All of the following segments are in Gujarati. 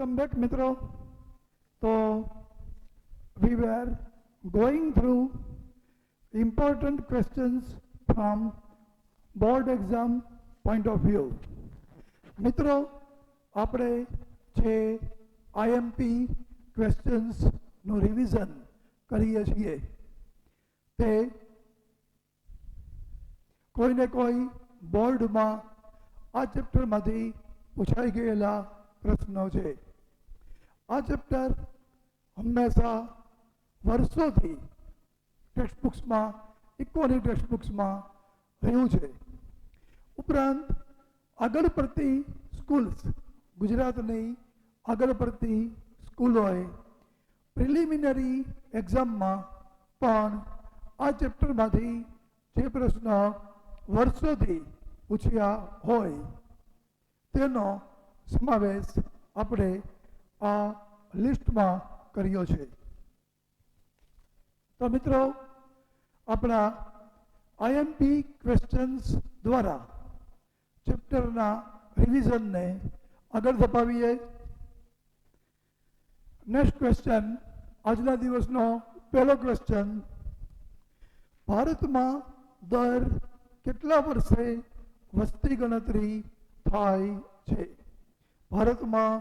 Welcome back, Mitro. So, we were going through important questions from board exam point of view. મિત્રો આપણે જે IMP ક્વેશ્ચન્સનું રિવિઝન કરીએ છીએ તે કોઈને કોઈ બોર્ડમાં આ ચેપ્ટરમાંથી પૂછાઈ ગયેલા પ્રશ્નો છે. આ ચેપ્ટર હંમેશા વર્ષોથી ટેક્સ્ટબુક્સમાં ઇકોની ટેક્સ્ટબુક્સમાં રહ્યું છે. ઉપરાંત આગળ પડતી સ્કૂલ્સ ગુજરાતની આગળ પડતી સ્કૂલોએ પ્રિલિમિનરી એક્ઝામમાં પણ આ ચેપ્ટરમાંથી જે પ્રશ્નો વર્ષોથી પૂછ્યા હોય તેનો સમાવેશ આપણે આ લિસ્ટમાં કર્યો છે. તો મિત્રો આપણા IMP ક્વેશ્ચન્સ દ્વારા ચેપ્ટરના રિવિઝનને આગળ ધપાવીએ. નેક્સ્ટ ક્વેશ્ચન, આજના દિવસનો પહેલો ક્વેશ્ચન, ભારતમાં દર કેટલા વર્ષે વસ્તી ગણતરી થાય છે? ભારતમાં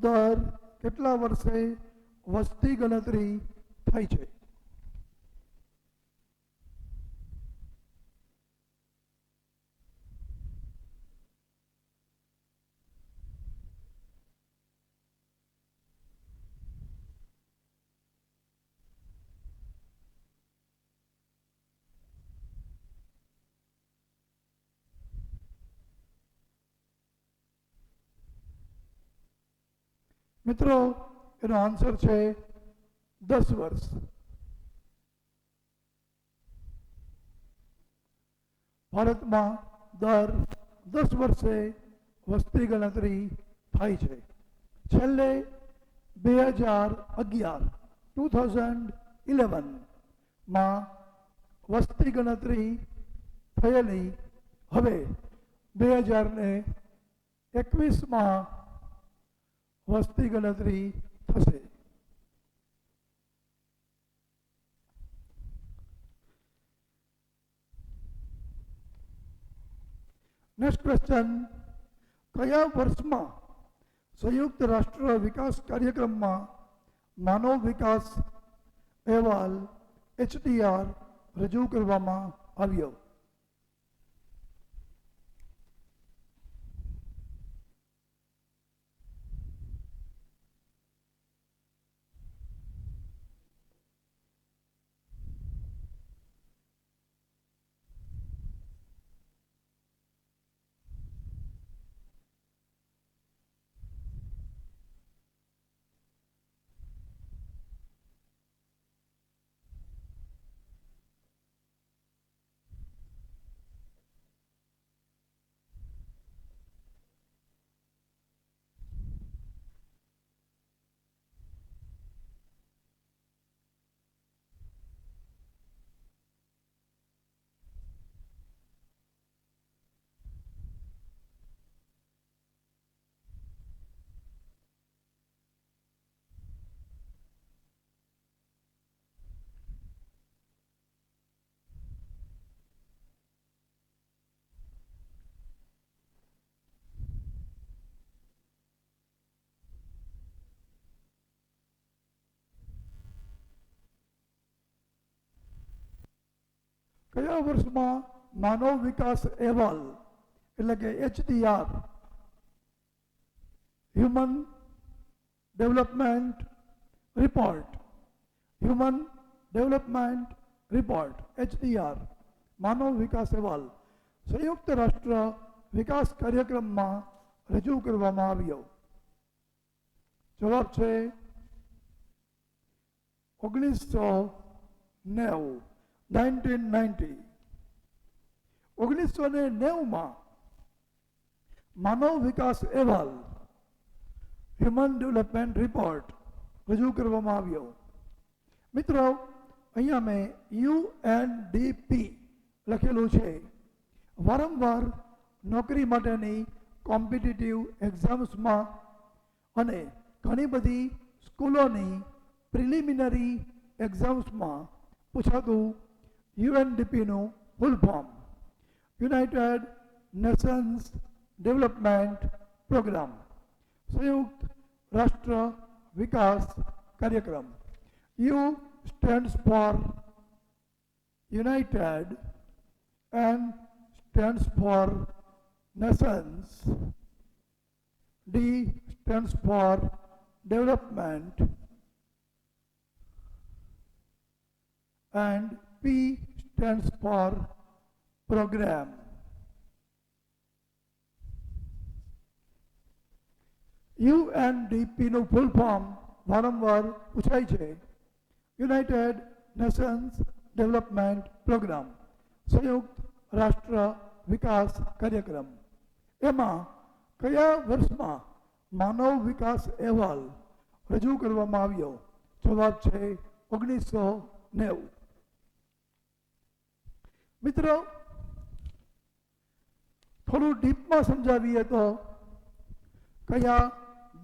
દર કેટલા વર્ષે વસ્તી ગણતરી થાય છે? મિત્રો એનો આન્સર છે 10 વર્ષ. ભારતમાં દર 10 વર્ષે વસ્તી ગણતરી થાય છે. છેલ્લે 2011 વસ્તી ગણતરી થયેલી, હવે 2021 વસ્તી ગણતરી થશે. નેક્સ્ટ ક્વેશ્ચન, કયા વર્ષમાં સંયુક્ત રાષ્ટ્ર વિકાસ કાર્યક્રમમાં માનવ વિકાસ અહેવાલ HDR રજૂ કરવામાં આવ્યો? કયા વર્ષમાં માનવ વિકાસ અહેવાલ એટલે કે HDR human development report HDR માનવ વિકાસ અહેવાલ સંયુક્ત રાષ્ટ્ર વિકાસ કાર્યક્રમમાં રજૂ કરવામાં આવ્યો? જવાબ છે 1990. 1990 માનવ વિકાસ અહેવાલ હ્યુમન ડેવલપમેન્ટ રિપોર્ટ રજૂ કરવામાં આવ્યો. મિત્રો અહીંયા મેં UNDP લખેલું છે. વારંવાર નોકરી માટેની કોમ્પિટિટિવ એક્ઝામ્સમાં અને ઘણી બધી સ્કૂલોની પ્રિલિમિનરી એક્ઝામ્સમાં પૂછાતું યુએનડીપીનું full form United Nations Development Programme, સંયુક્ત રાષ્ટ્ર વિકાસ કાર્યક્રમ. U stands for United and stands for nations. D stands for development and P stands for program. UNDP નું ફૂલ ફોર્મ વારંવાર પૂછાય છે. યુનાઇટેડ નેશન્સ ડેવલપમેન્ટ પ્રોગ્રામ, સંયુક્ત રાષ્ટ્ર વિકાસ કાર્યક્રમ. એમાં કયા વર્ષમાં માનવ વિકાસ અહેવાલ રજૂ કરવામાં આવ્યો? જવાબ છે 1990. મિત્રો, થોડું ડીપમાં સમજાવીએ તો કયા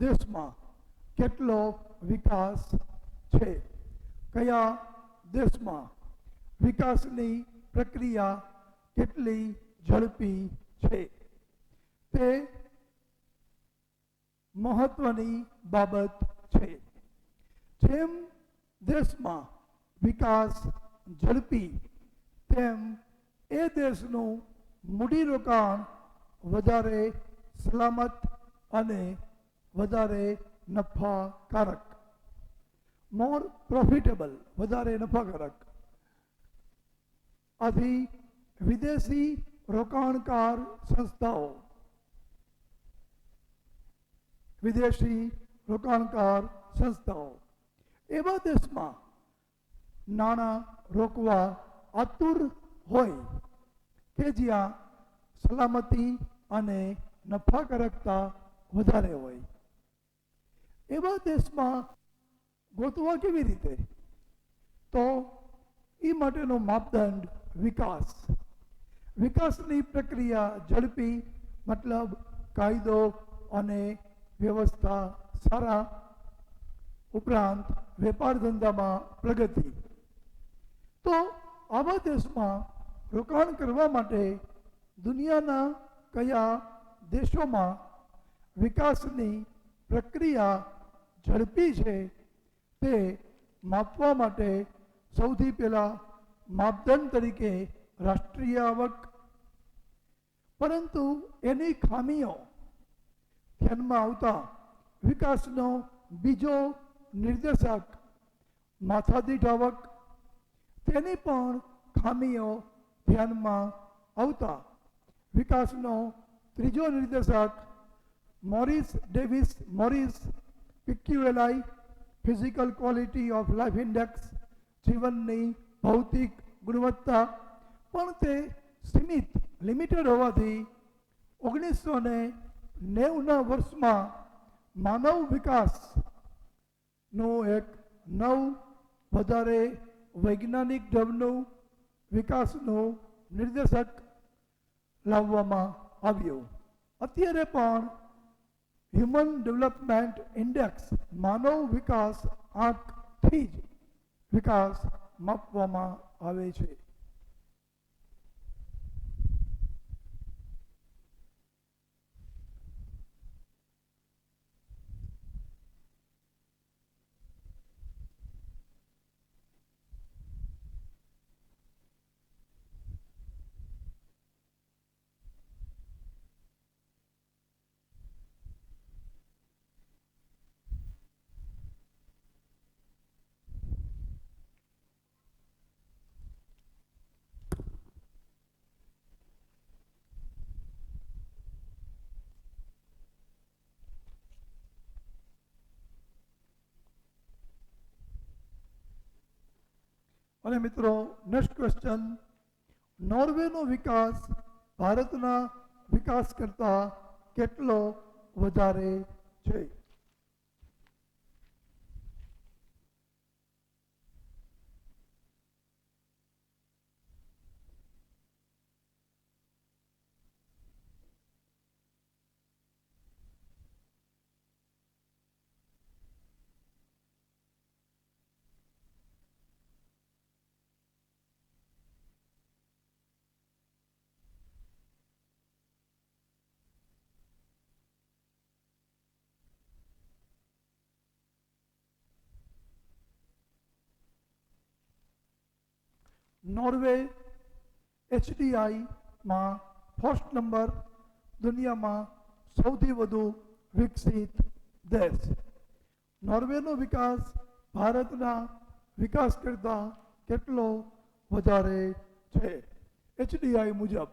દેશમાં કેટલો વિકાસ છે, કયા દેશમાં વિકાસની પ્રક્રિયા કેટલી ઝડપી છે, તે મહત્વની બાબત છે. જેમ દેશમાં વિકાસ ઝડપી તેમ એ દેશનું મૂડીરોકાણ વધારે સલામત અને વધારે નફાકારક, મોર પ્રોફિટેબલ, વધારે નફાકારક. આથી વિદેશી રોકાણકાર સંસ્થાઓ એવા દેશમાં નાણાં રોકવા આતુર હોય કે જ્યાં સલામતી અને નફાકારકતા વધારે હોય. એવા દેશમાં ગોતવા કેવી રીતે? તો એ માટેનો માપદંડ વિકાસ. વિકાસની પ્રક્રિયા ઝડપી મતલબ કાયદો અને વ્યવસ્થા સારા, ઉપરાંત વેપાર ધંધામાં પ્રગતિ. તો આવા દેશમાં રોકાણ કરવા માટે દુનિયાના કયા દેશોમાં વિકાસની પ્રક્રિયા ઝડપી છે તે માપવા માટે સૌથી પહેલાં માપદંડ તરીકે રાષ્ટ્રીય આવક, પરંતુ એની ખામીઓ ધ્યાનમાં આવતા વિકાસનો બીજો નિર્દેશક માથાદીઠ આવક, તેની પણ ખામીઓ ધ્યાનમાં આવતા વિકાસનો ત્રીજો નિર્દેશક Morris Davis Morris PQLI physical quality of life index, જીવનની ભૌતિક ગુણવત્તા, પણ તે સીમિત લિમિટેડ હોવાથી 1990ના વર્ષમાં માનવ વિકાસનું એક નવું વધારે વૈજ્ઞાનિક ઢબનું વિકાસનું નિર્દેશક લાવવામાં આવ્યું. અત્યારે પણ હ્યુમન ડેવલપમેન્ટ ઇન્ડેક્સ માનવ વિકાસ આંકથી જ વિકાસ માપવામાં આવે છે. અને મિત્રો, નેક્સ્ટ ક્વેશ્ચન, નોર્વેનો વિકાસ ભારતના વિકાસ કરતાં કેટલો વધારે છે? નોર્વે HDIમાં ફર્સ્ટ નંબર, દુનિયામાં સૌથી વધુ વિકસિત દેશ. નોર્વેનો વિકાસ ભારતના વિકાસ કરતાં કેટલો વધારે છે HDI મુજબ?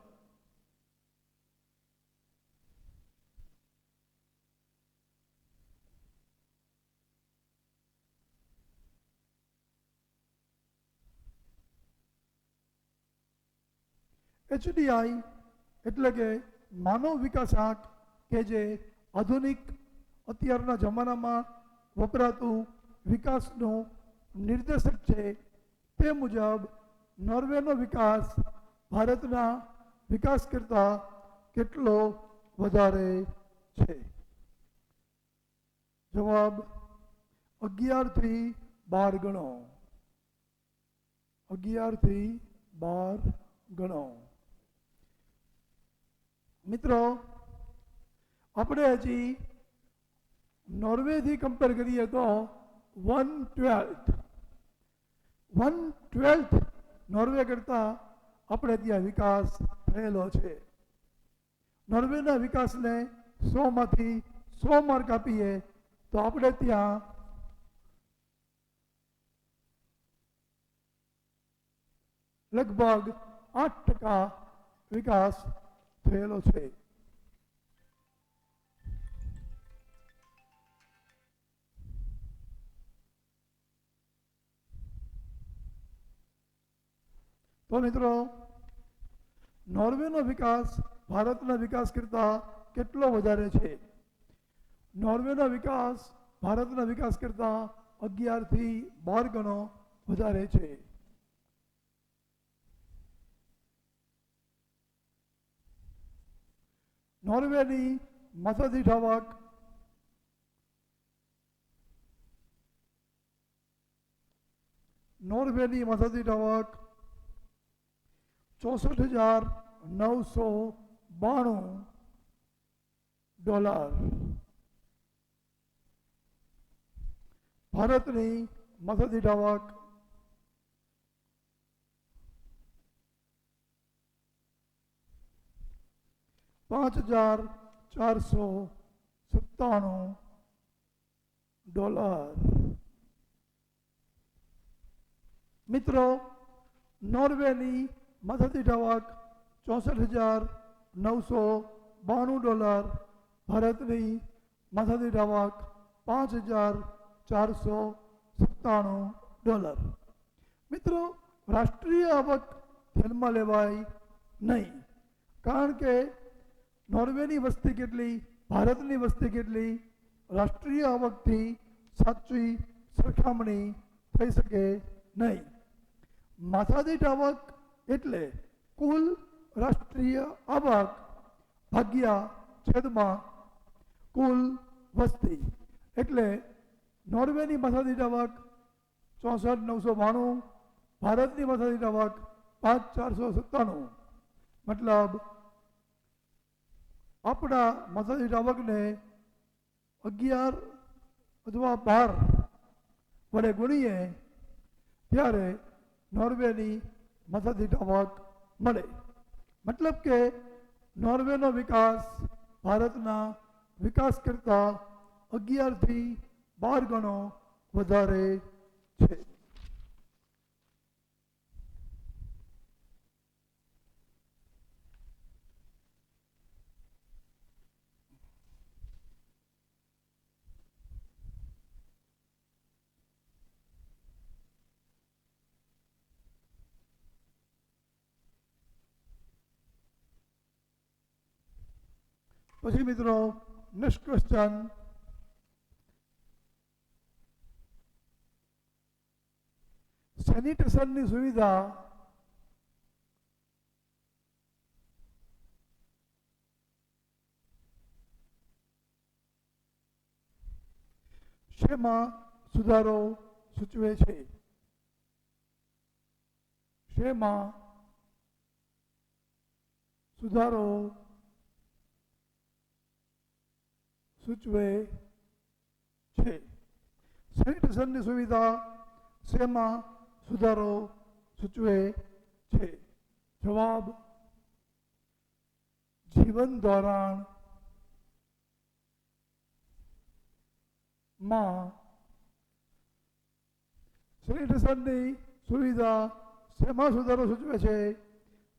HDI એટલે કે માનવ વિકાસ આંક કે જે આધુનિક અત્યારના જમાનામાં વપરાતું વિકાસનું નિર્દેશક છે. તે મુજબ નોર્વેનો વિકાસ ભારતના વિકાસ કરતાં કેટલો વધારે છે? જવાબ 11 થી 12 ગણો. 11 થી 12 ગણો. મિત્રો, આપણે હજી નોર્વેથી કમ્પેર કરીએ તો 1/12 નોર્વે કરતાં આપણે ત્યાં વિકાસ થયેલો છે. નોર્વેના વિકાસને 100માંથી 100 માર્ક આપીએ તો આપણે ત્યાં લગભગ 8% વિકાસ થયેલો છે. તો મિત્રો, નોર્વેનો વિકાસ ભારતના વિકાસ કરતાં કેટલો વધારે છે? નોર્વેનો વિકાસ ભારતના વિકાસ કરતાં 11 થી 12 ગણો વધારે છે. નોર્વેની માથાદીઠ આવક $64,992. ભારતની માથાદીઠ આવક $5,497. મિત્રો, નોર્વેની માથાદીઠ આવક $64,992. ભારતની માથાદીઠ આવક $5,497. મિત્રો, રાષ્ટ્રીય આવક ધ્યાનમાં લેવાય નહીં, કારણ કે નોર્વેની વસ્તી કેટલી, ભારતની વસ્તી કેટલી, રાષ્ટ્રીય આવકથી સાચી સરખામણી થઈ શકે નહીં. માથાદીઠ આવક એટલે કુલ રાષ્ટ્રીય આવક ભાગ્યા છેદમાં કુલ વસ્તી. એટલે નોર્વેની માથાદીઠ આવક 64,992, ભારતની માથાદીઠ આવક 5,497. મતલબ આપણા માથાદીઠ આવકને 11 અથવા 12 વડે ગુણીએ ત્યારે નોર્વેની માથાદીઠ આવક મળે. મતલબ કે નોર્વેનો વિકાસ ભારતના વિકાસ કરતાં 11 થી 12 ગણો વધારે છે. પછી મિત્રો, નેક્સ્ટ ક્વેશ્ચન. સેનિટેશનની સુવિધા શેમાં સુધારો સૂચવે છે? શેમાં સુધારો સૂચવે છે? સેનિટેશનની સુવિધા શેમાં સુધારો સૂચવે છે? જવાબ જીવન ધોરણ માં સેનિટેશનની સુવિધા શેમાં સુધારો સૂચવે છે?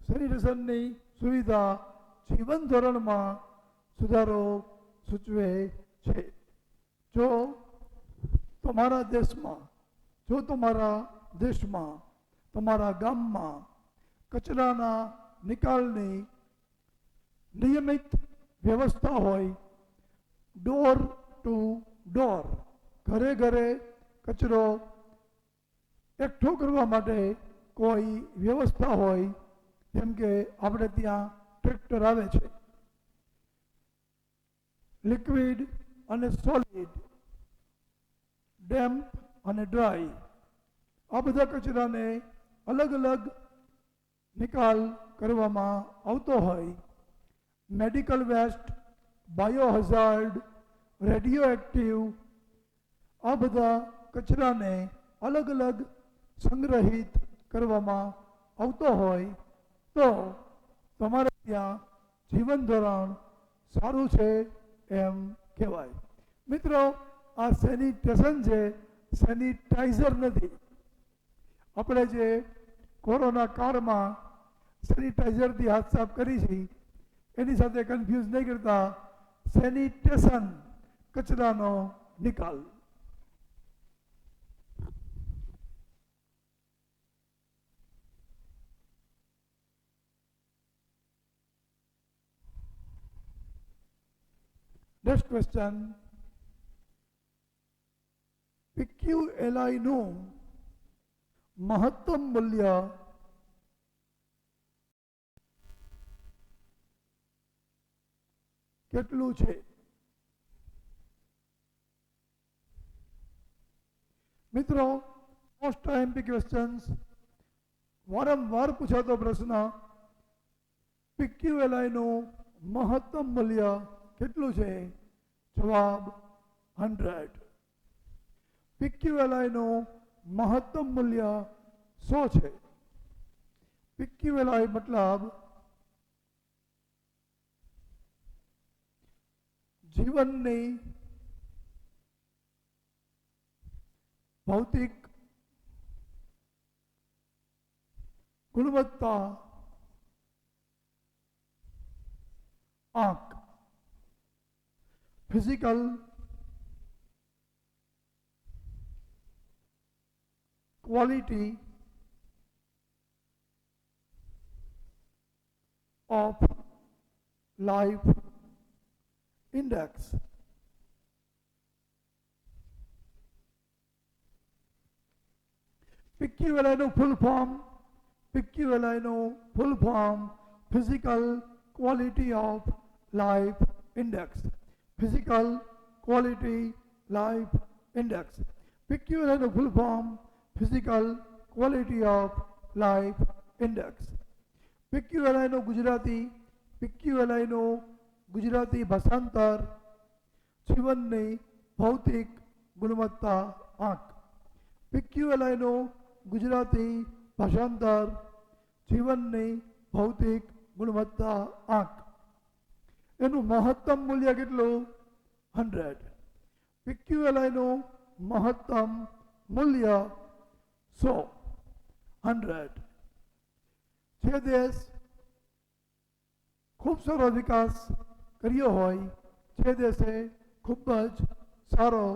સેનિટેશનની સુવિધા જીવન ધોરણમાં સુધારો સૂચવે છે. જો તમારા દેશમાં તમારા ગામમાં કચરાના નિકાલની નિયમિત વ્યવસ્થા હોય, ડોર ટુ ડોર, ઘરે ઘરે કચરો એકઠો કરવા માટે કોઈ વ્યવસ્થા હોય, જેમ કે આપણે ત્યાં ટ્રેક્ટર આવે છે, લિક્વિડ અને સોલિડ, ડેમ્પ અને ડ્રાય, આ બધા કચરાને અલગ અલગ નિકાલ કરવામાં આવતો હોય, મેડિકલ વેસ્ટ, બાયોહઝાર્ડ, રેડિયો એક્ટિવ, આ બધા કચરાને અલગ અલગ સંગ્રહિત કરવામાં આવતો હોય તો તમારે ત્યાં જીવન ધોરણ સારું છે એમ કહેવાય. મિત્રો, આ સેનિટેશન છે, સેનિટાઈઝર નથી. આપણે જે કોરોના કાળમાં સેનિટાઈઝરથી હાથ સાફ કરી છે એની સાથે કન્ફ્યુઝ નહીં કરતા. સેનિટેશન કચરાનો નિકાલ. નેક્સ્ટ ક્વેશ્ચન, PQLI નું મહત્તમ મૂલ્ય કેટલું છે? મિત્રો, મોસ્ટ આઈએમપી ક્વેશ્ચન્સ, વારંવાર પૂછાતો પ્રશ્ન, PQLI નું મહત્તમ મૂલ્ય કેટલું છે? જવાબ 100. PQLI નું મહત્તમ મૂલ્ય 100 છે. PQLI મતલબ જીવનની ભૌતિક ગુણવત્તા આંક, physical quality of life index. PQLI નું full form, physical quality of life index. Physical quality life index. PQLI નું full form physical quality of life index. PQLI નું ગુજરાતી ભાષાંતર જીવનની ભૌતિક ગુણવત્તા આંક. PQLI નું ગુજરાતી ભાષાંતર જીવનની ભૌતિક ગુણવત્તા આંક. એનું મહત્તમ મૂલ્ય કેટલું? 100. PQLI નું મહત્તમ મૂલ્ય 100. જે દેશ ખૂબ સારો વિકાસ કર્યો હોય, જે દેશે ખૂબ જ સારો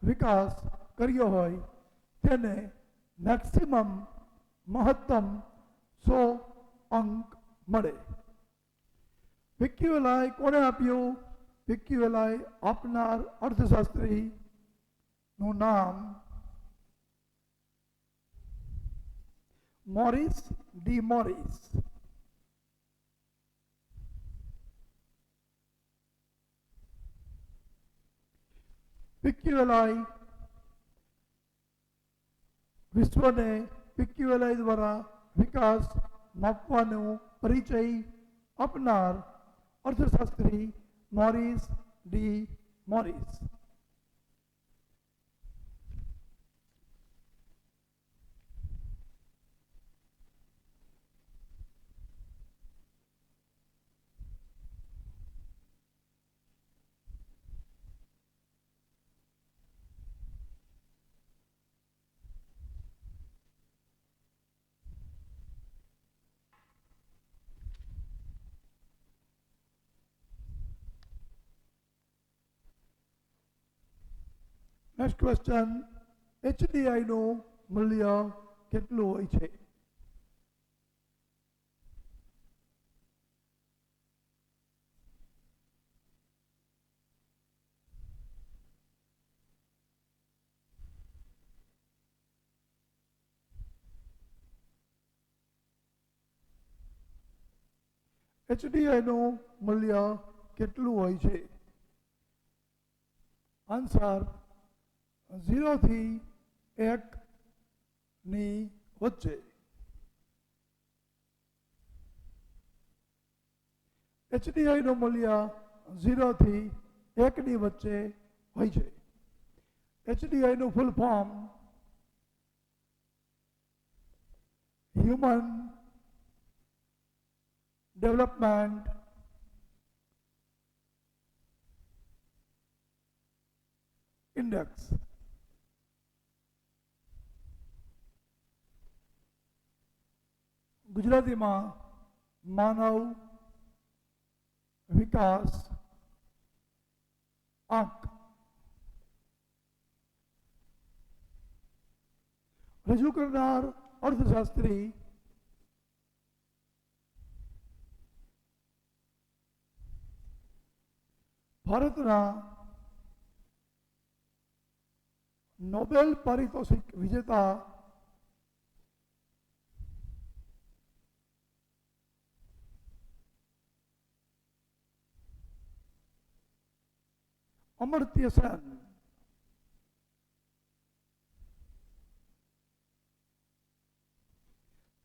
વિકાસ કર્યો હોય તેને મેક્સિમમ મહત્તમ 100 અંક મળે. PQLI કોણે આપ્યું? PQLI આપનાર અર્થશાસ્ત્રીનું નામ મોરિસ ડી મોરિસ. PQLI વિશ્વને PQLI દ્વારા વિકાસ માપવાનો પરિચય આપનાર અર્થશાસ્ત્રી Morris D Morris. Next question, HDI નું મૂલ્ય કેટલું હોય છે? HDI નું મૂલ્ય કેટલું હોય છે? આન્સર 0 થી 1 ની વચ્ચે. HDI નું મૂલ્ય 0 થી 1 ની વચ્ચે હોય છે. HDI નું full form human development index. ગુજરાતીમાં માનવ વિકાસ આંક. રજૂ કરનાર અર્થશાસ્ત્રી ભારતના નોબેલ પારિતોષિક વિજેતા અમર્ત્ય સેન.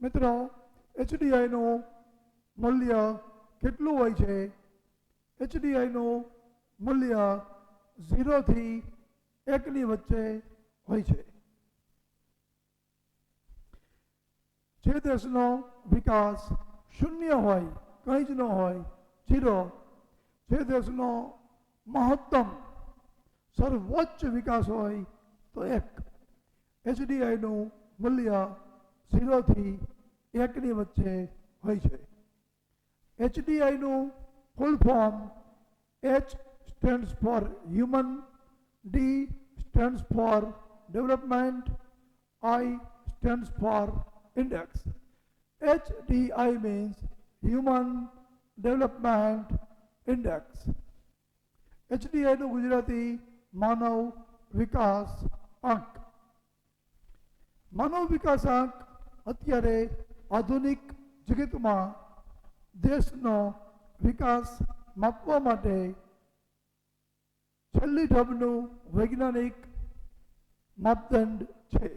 મિત્રો, HDI નું મૂલ્ય કેટલું હોય છે? HDI નું મૂલ્ય 0 થી 1 ની વચ્ચે હોય છે. જે દેશનો વિકાસ શૂન્ય હોય, કંઈ જ ન હોય, 0, જે દેશનો મહત્તમ સર્વોચ્ચ વિકાસ હોય તો 1. HDI નું મૂલ્ય 0 થી 1 ની વચ્ચે હોય છે. HDI નું full form H stands for human, D stands for development, I stands for index. HDI means human development index. HDI નું ગુજરાતી માનવ વિકાસ આંક. માનવ વિકાસ આંક અત્યારે આધુનિક જગતમાં દેશનો વિકાસ માપવા માટે છેલ્લી ઢબનું વૈજ્ઞાનિક માપદંડ છે.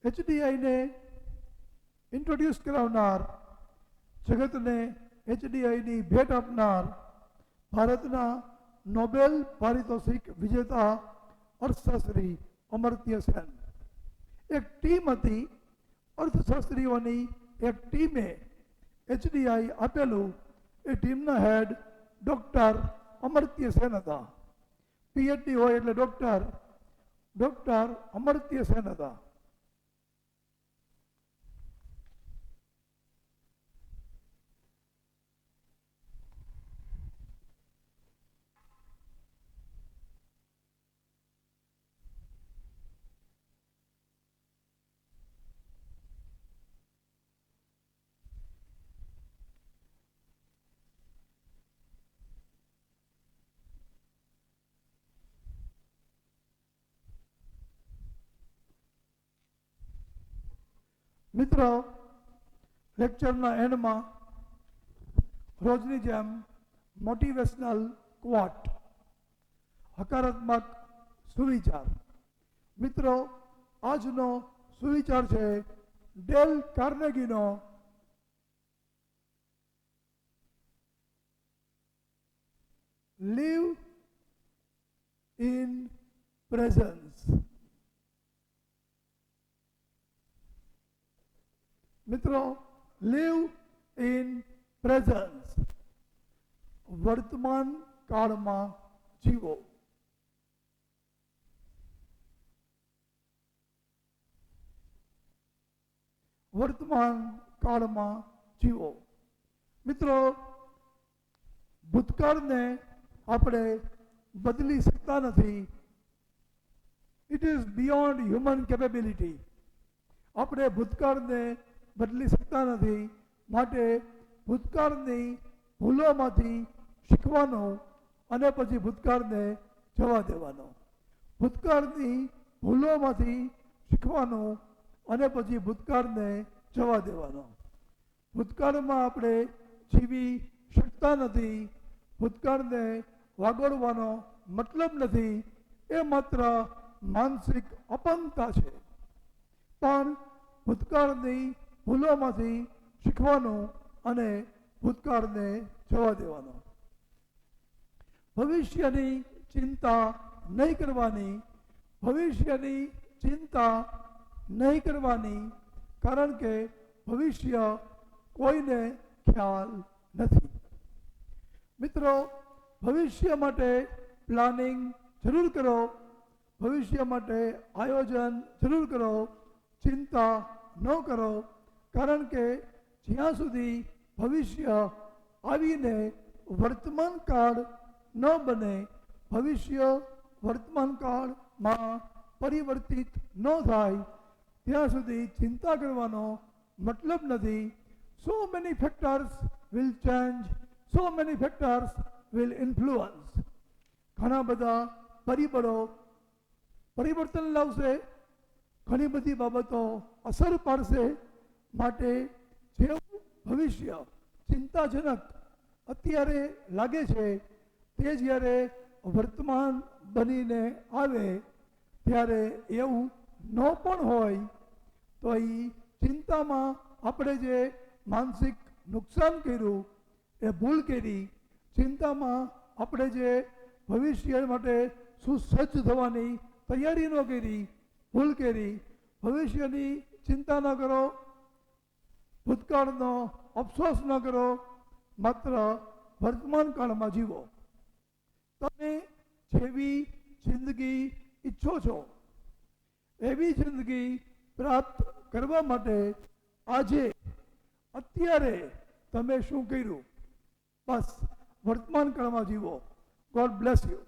HDI ને ઇન્ટ્રોડ્યુસ કરાવનાર, જગતને HDI ની ભેટ આપનાર ભારતના નોબેલ પારિતોષિક વિજેતા અર્થશાસ્ત્રી અમર્ત્ય સેન. એક ટીમ હતી, અર્થશાસ્ત્રીઓની એક ટીમે HDI આપેલું. એ ટીમના હેડ ડોક્ટર અમર્ત્ય સેન હતા. PhD હોય એટલે ડોક્ટર અમર્ત્ય સેન હતા. મિત્રો, લેક્ચરના એન્ડમાં રોજની જેમ મોટિવેશનલ ક્વોટ, હકારાત્મક સુવિચાર. મિત્રો, આજનો સુવિચાર છે ડેલ કાર્નેગીનો live in presence. મિત્રો, live in presence, વર્તમાન કાળમાં જીવો. વર્તમાન કાળમાં જીવો. મિત્રો, ભૂતકાળને આપણે બદલી શકતા નથી, it is beyond human capability. આપણે ભૂતકાળને બદલી શકતા નથી, માટે ભૂતકાળની ભૂલોમાંથી શીખવાનું અને પછી ભૂતકાળને જવા દેવાનો. ભૂતકાળની ભૂલોમાંથી શીખવાનું અને પછી ભૂતકાળને જવા દેવાનો. ભૂતકાળમાં આપણે જીવી શકતા નથી, ભૂતકાળને વાગોળવાનો મતલબ નથી, એ માત્ર માનસિક અપંગતા છે. પણ ભૂતકાળની ભૂલોમાંથી શીખવાનું અને ભૂતકાળને જવા દેવાનો. ભવિષ્યની ચિંતા નહીં કરવાની, ભવિષ્યની ચિંતા નહીં કરવાની, કારણ કે ભવિષ્ય કોઈને ખ્યાલ નથી. મિત્રો, ભવિષ્ય માટે પ્લાનિંગ જરૂર કરો, ભવિષ્ય માટે આયોજન જરૂર કરો, ચિંતા ન કરો, કારણ કે જ્યાં સુધી ભવિષ્ય આવીને વર્તમાન કાળ ન બને, ભવિષ્ય વર્તમાન કાળમાં પરિવર્તિત ન થાય, ત્યાં સુધી ચિંતા કરવાનો મતલબ નથી. So many factors will change, so many factors will influence. ઘણા બધા પરિબળો પરિવર્તન લાવશે, ઘણી બધી બાબતો અસર પાડશે. માટે જેવું ભવિષ્ય ચિંતાજનક અત્યારે લાગે છે, તે જ્યારે વર્તમાન બનીને આવે ત્યારે એવું ન પણ હોય, તો એ ચિંતામાં આપણે જે માનસિક નુકસાન કર્યું, એ ભૂલ કરી, ચિંતામાં આપણે જે ભવિષ્ય માટે સુસજ્જ થવાની તૈયારી ન કરી, ભૂલ કરી. ભવિષ્યની ચિંતા ન કરો, ભૂતકાળનો અફસોસ ન કરો, માત્ર વર્તમાન કાળમાં જીવો. તમે જેવી જિંદગી ઈચ્છો છો એવી જિંદગી પ્રાપ્ત કરવા માટે આજે અત્યારે તમે શું કર્યું, બસ વર્તમાન કાળમાં જીવો. God bless you.